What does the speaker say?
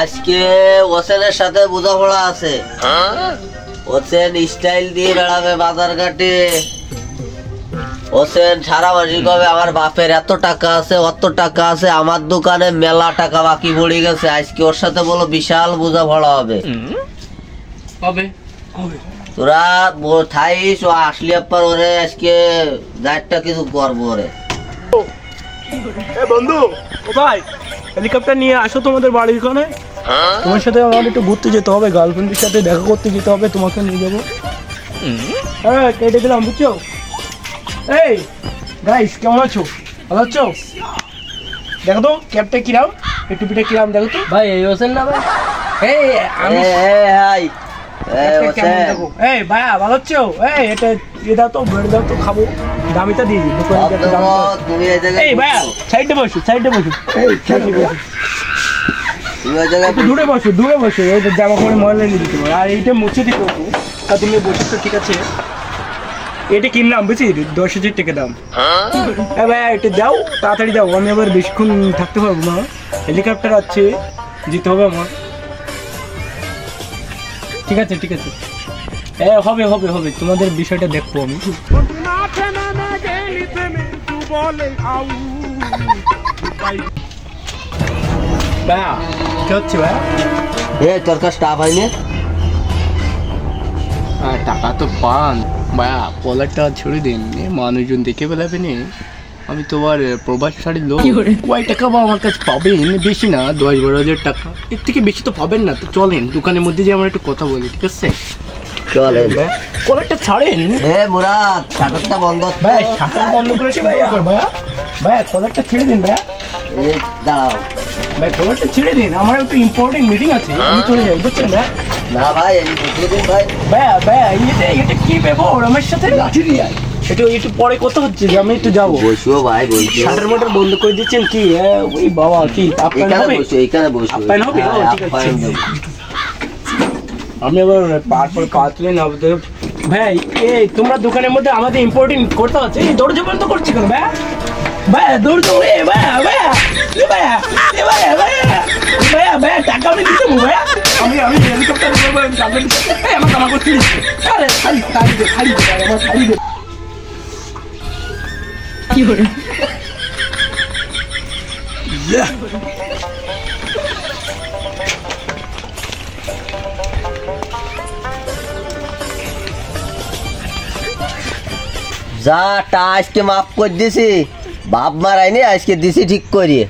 আজকে ওসেনের সাথে বোঝাপড়া আছে। ওসেন স্টাইল দিয়ে বেড়াবে বাজার ঘাটে। ওসেন সারা মাসি কবে আমার বাপের এত টাকা আছে, অত টাকা আছে, আমার দোকানে মেলা টাকা বাকি পড়ে গেছে। আজকে ওর সাথে বলো বিশাল বোঝাপড়া হবে। তোরা থাইস, ও আসলি আপার ওরে আজকে যাইটা কিছু করবো ওরে। বন্ধু ও ভাই, হেলিকপ্টার নিয়ে আসো তোমাদের বাড়ির ওখানে। তোমার সাথে আমার একটু ঘুরতে যেতে হবে, গার্লফ্রেন্ডের সাথে দেখা করতে যেতে হবে, তোমাকে নিয়ে যাবো। হ্যাঁ কেটে দিলাম, বুঝছো? এই গাইস, কেমন আছো? ভালো আছো? দেখো তো ক্যাবটা কিরাম, এই টুপিটা কিরাম দেখো তো। ভাই এই হোসেন না ভাই? এই আমি এই ভাইয়া ভালো আছো? এই এটা দাও তো, বেড়ে দাও তো, খাবো। দামিটা দিয়ে দিই। এই ভাইয়া সাইডে বসো, সাইডে বসো, দূরে বসো, দূরে বসো। এই জামা করে ময়লা নিয়ে দিতে পারো, আর এইটা মুছে দিতে হবে। তা তুমি বসে তো, ঠিক আছে। এটা কিনলাম বুঝছি, 10,000 টাকা দাম। হ্যাঁ ভাইয়া এটা দাও, তাড়াতাড়ি দাও, আমি আবার বেশিক্ষণ থাকতে পারবো না। হেলিকপ্টার আছে, যেতে হবে আমার। ঠিক আছে ঠিক আছে, হ্যাঁ হবে হবে হবে, তোমাদের বিষয়টা দেখবো আমি। ভাইয়া কি হচ্ছে ভাইয়া? তোর কাছে টাকা পাইনি? টাকা তো পান ভাইয়া, কলারটা ছড়ে দিন, মানুষজন দেখে ফেলাবে নি। আমি তোমার প্রবাস শাড়ির লোক। কয় টাকা বা আমার কাছে পাবেন? বেশি না, 10-12,000 টাকা, এর থেকে বেশি তো পাবেন না। তো চলেন দোকানের মধ্যে যে আমরা একটু কথা বলি, ঠিক আছে? চলেন। কলারটা ছাড়েন। মুরাদ, শাটারটা বন্ধ। ভাই শাটার বন্ধ করেছি ভাইয়া। ভাইয়া ভাইয়া কলারটা ছেড়ে দিন ভাইয়া। দাঁড়াও ভাই, কলারটা ছেড়ে দিন, আমার একটু ইম্পর্টেন্ট মিটিং আছে, আমি চলে যাই, বুঝছেন ভাই? না ভাই, আমি বুঝিয়ে দিন ভাই। ভাইয়া ভাইয়া এটা কি ব্যবহার আমার সাথে? লাঠি দিয়ে একটু পরে কথা হচ্ছে যে আমি একটু যাবো। বসো ভাই, বসো। শাটার মোটর বন্ধ করে দিচ্ছেন কি? ওই বাবা কি আপনার হবে? এইখানে বসো। আপনার হবে? ঠিক আছে, আমি আবার পা তুলে না। ভাই এই তোমরা দোকানের মধ্যে আমাদের ইম্পর্টেন্ট করতে হচ্ছে, এই দরজা বন্ধ করছি কেন ভাইয়া? ভাইয়া দরজা, ভাইয়া ভাইয়া ভাইয়া ভাইয়া ভাইয়া ভাইয়া টাকা আমি দিতে ভাইয়া, আমি হেলিকপ্টার করবো, আমি টাকা দিতে। আমার কামা করতে দিচ্ছি। আরে খালি দে আমার খালি দে। কি করে যা টা আজকে মাফ করে দিছি, বাপ মারাইনি, আজকে দিছি ঠিক করিয়ে।